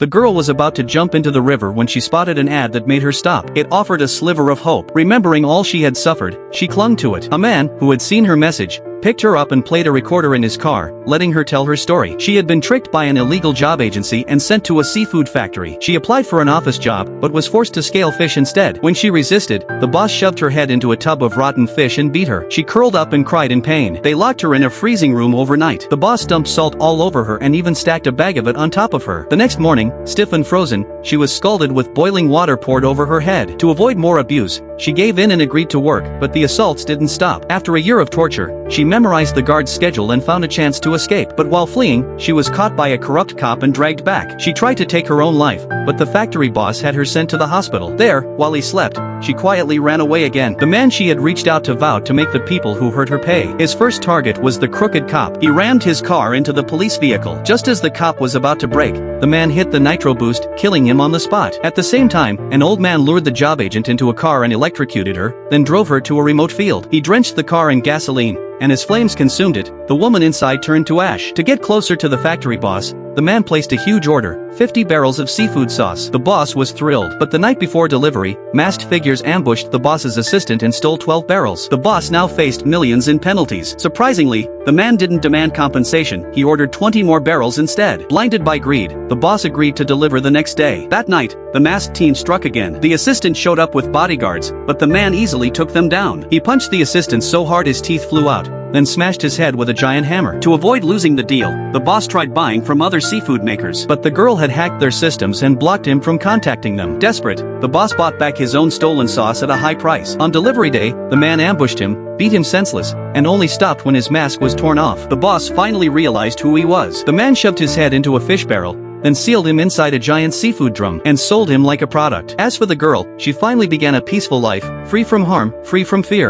The girl was about to jump into the river when she spotted an ad that made her stop. It offered a sliver of hope. Remembering all she had suffered, she clung to it. A man, who had seen her message, picked her up and played a recorder in his car, letting her tell her story. She had been tricked by an illegal job agency and sent to a seafood factory. She applied for an office job, but was forced to scale fish instead. When she resisted, the boss shoved her head into a tub of rotten fish and beat her. She curled up and cried in pain. They locked her in a freezing room overnight. The boss dumped salt all over her and even stacked a bag of it on top of her. The next morning, stiff and frozen, she was scalded with boiling water poured over her head. To avoid more abuse, she gave in and agreed to work, but the assaults didn't stop. After a year of torture, she memorized the guard's schedule and found a chance to escape. But while fleeing, she was caught by a corrupt cop and dragged back. She tried to take her own life, but the factory boss had her sent to the hospital. There, while he slept, she quietly ran away again. The man she had reached out to vowed to make the people who hurt her pay. His first target was the crooked cop. He rammed his car into the police vehicle. Just as the cop was about to brake, the man hit the nitro boost, killing him on the spot. At the same time, an old man lured the job agent into a car and electrocuted her, then drove her to a remote field. He drenched the car in gasoline, and as flames consumed it, the woman inside turned to ash. To get closer to the factory boss, the man placed a huge order, 50 barrels of seafood sauce. The boss was thrilled, but the night before delivery, masked figures ambushed the boss's assistant and stole 12 barrels. The boss now faced millions in penalties. Surprisingly, the man didn't demand compensation, he ordered 20 more barrels instead. Blinded by greed, the boss agreed to deliver the next day. That night, the masked teen struck again. The assistant showed up with bodyguards, but the man easily took them down. He punched the assistant so hard his teeth flew out, then smashed his head with a giant hammer. To avoid losing the deal, the boss tried buying from other seafood makers, but the girl had hacked their systems and blocked him from contacting them. Desperate, the boss bought back his own stolen sauce at a high price. On delivery day, the man ambushed him, beat him senseless, and only stopped when his mask was torn off. The boss finally realized who he was. The man shoved his head into a fish barrel, then sealed him inside a giant seafood drum and sold him like a product. As for the girl, she finally began a peaceful life, free from harm, free from fear.